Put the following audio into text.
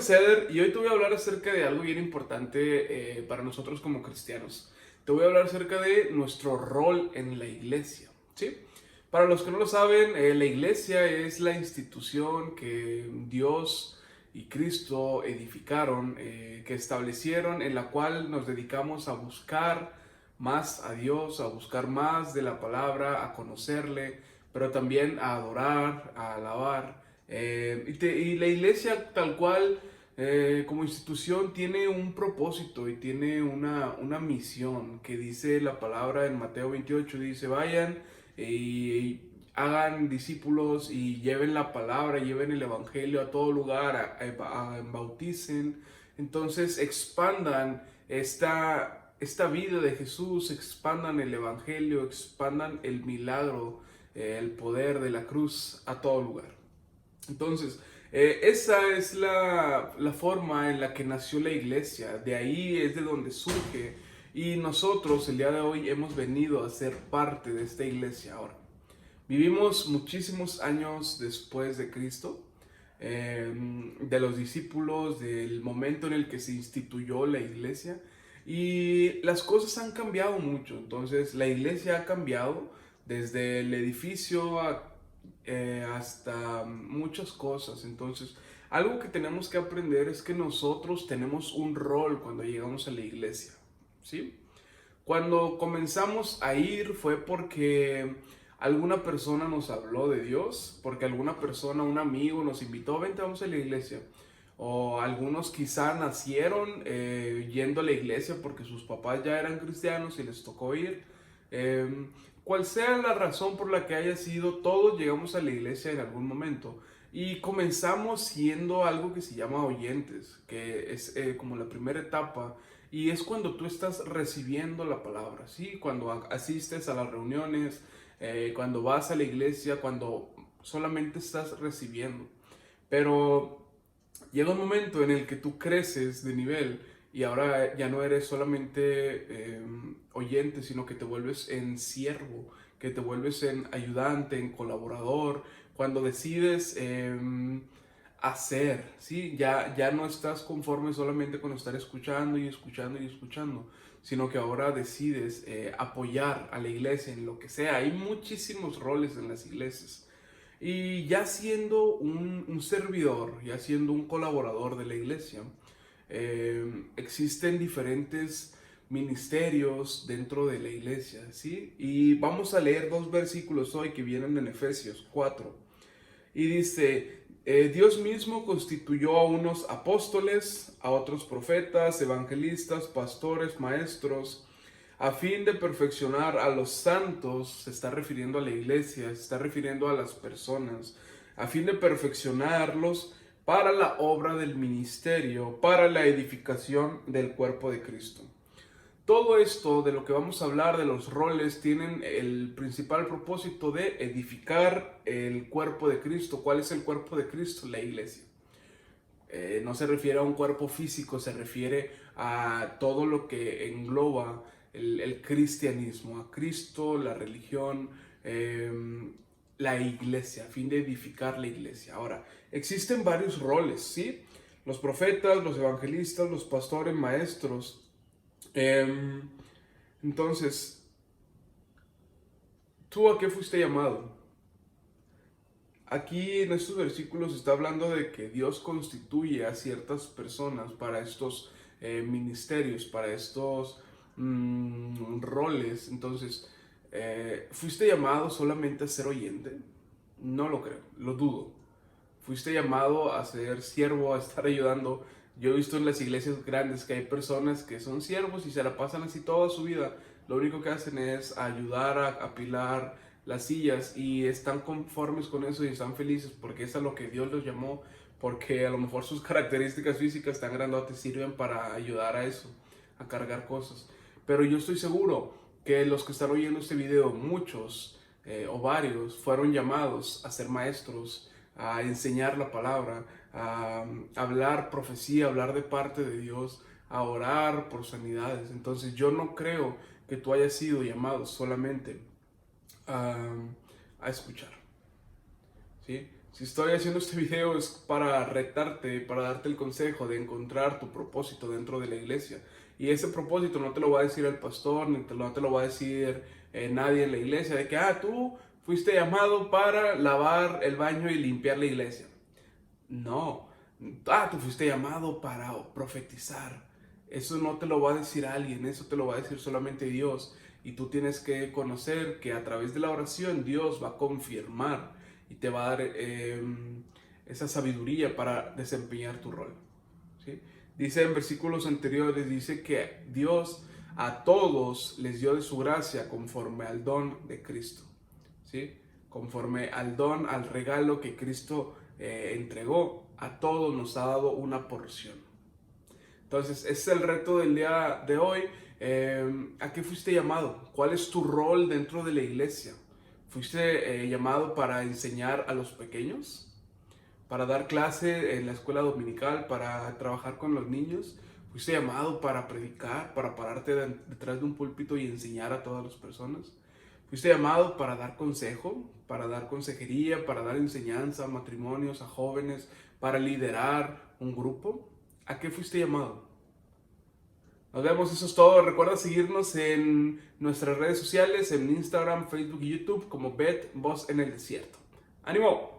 Ceder y hoy te voy a hablar acerca de algo bien importante para nosotros como cristianos. Te voy a hablar acerca de nuestro rol en la iglesia, ¿sí? Para los que no lo saben, la iglesia es la institución que Dios y Cristo edificaron, que establecieron, en la cual nos dedicamos a buscar más a Dios, a buscar más de la palabra, a conocerle, pero también a adorar, a alabar. Y la iglesia tal cual, como institución, tiene un propósito y tiene una misión que dice la palabra en Mateo 28, dice, vayan y hagan discípulos y lleven la palabra, lleven el evangelio a todo lugar, bauticen. Entonces expandan esta vida de Jesús, expandan el evangelio, expandan el milagro, el poder de la cruz a todo lugar. Entonces, esa es la forma en la que nació la iglesia, de ahí es de donde surge y nosotros el día de hoy hemos venido a ser parte de esta iglesia ahora. Vivimos muchísimos años después de Cristo, de los discípulos, del momento en el que se instituyó la iglesia y las cosas han cambiado mucho. Entonces la iglesia ha cambiado desde el edificio hasta muchas cosas. Entonces algo que tenemos que aprender es que nosotros tenemos un rol cuando llegamos a la iglesia, ¿sí? Cuando comenzamos a ir fue porque alguna persona nos habló de Dios, porque alguna persona, un amigo nos invitó, vente, vamos a la iglesia. O algunos quizá nacieron yendo a la iglesia porque sus papás ya eran cristianos y les tocó ir. Eh, Cual sea la razón por la que haya sido, todos llegamos a la iglesia en algún momento. Y comenzamos siendo algo que se llama oyentes, que es como la primera etapa y es cuando tú estás recibiendo la palabra, ¿sí? Cuando asistes a las reuniones, cuando vas a la iglesia, cuando solamente estás recibiendo. Pero llega un momento en el que tú creces de nivel y ahora ya no eres solamente oyente, sino que te vuelves en siervo, que te vuelves en ayudante, en colaborador, cuando decides hacer, ¿sí? Ya no estás conforme solamente con estar escuchando y escuchando y escuchando, sino que ahora decides apoyar a la iglesia en lo que sea. Hay muchísimos roles en las iglesias. Y ya siendo un servidor, ya siendo un colaborador de la iglesia, existen diferentes ministerios dentro de la iglesia, ¿sí? Y vamos a leer dos versículos hoy que vienen en Efesios 4. Y dice, Dios mismo constituyó a unos apóstoles, a otros profetas, evangelistas, pastores, maestros, a fin de perfeccionar a los santos. Se está refiriendo a la iglesia, se está refiriendo a las personas, a fin de perfeccionarlos para la obra del ministerio, para la edificación del cuerpo de Cristo. Todo esto de lo que vamos a hablar, de los roles, tienen el principal propósito de edificar el cuerpo de Cristo. ¿Cuál es el cuerpo de Cristo? La iglesia. No se refiere a un cuerpo físico, se refiere a todo lo que engloba el cristianismo, a Cristo, la religión, la iglesia, a fin de edificar la iglesia. Ahora, existen varios roles, ¿sí? Los profetas, los evangelistas, los pastores, maestros. Entonces, ¿tú a qué fuiste llamado? Aquí en estos versículos está hablando de que Dios constituye a ciertas personas para estos ministerios, para estos roles. Entonces, ¿fuiste llamado solamente a ser oyente? No lo creo, lo dudo. Fuiste llamado a ser siervo, a estar ayudando. Yo he visto en las iglesias grandes que hay personas que son siervos y se la pasan así toda su vida. Lo único que hacen es ayudar a apilar las sillas y están conformes con eso y están felices porque es a lo que Dios los llamó, porque a lo mejor sus características físicas tan grandotes sirven para ayudar a eso, a cargar cosas. Pero yo estoy seguro que los que están oyendo este video, muchos o varios, fueron llamados a ser maestros, a enseñar la palabra, a hablar profecía, a hablar de parte de Dios, a orar por sanidades. Entonces yo no creo que tú hayas sido llamado solamente a, a escuchar, ¿sí? Si estoy haciendo este video es para retarte, para darte el consejo de encontrar tu propósito dentro de la iglesia. Y ese propósito no te lo va a decir el pastor, no te lo va a decir nadie en la iglesia, de que, tú fuiste llamado para lavar el baño y limpiar la iglesia. No, tú fuiste llamado para profetizar. Eso no te lo va a decir alguien, eso te lo va a decir solamente Dios. Y tú tienes que conocer que a través de la oración Dios va a confirmar y te va a dar esa sabiduría para desempeñar tu rol. ¿Sí? Dice en versículos anteriores, dice que Dios a todos les dio de su gracia conforme al don de Cristo. ¿Sí? Conforme al don, al regalo que Cristo entregó, a todos nos ha dado una porción. Entonces, ese es el reto del día de hoy. ¿A qué fuiste llamado? ¿Cuál es tu rol dentro de la iglesia? ¿Fuiste llamado para enseñar a los pequeños? ¿Para dar clase en la escuela dominical? ¿Para trabajar con los niños? ¿Fuiste llamado para predicar? ¿Para pararte detrás de un púlpito y enseñar a todas las personas? ¿Fuiste llamado para dar consejo? ¿Para dar consejería? ¿Para dar enseñanza a matrimonios, a jóvenes? ¿Para liderar un grupo? ¿A qué fuiste llamado? Nos vemos, eso es todo. Recuerda seguirnos en nuestras redes sociales, en Instagram, Facebook y YouTube como Bet Voz en el Desierto. ¡Ánimo!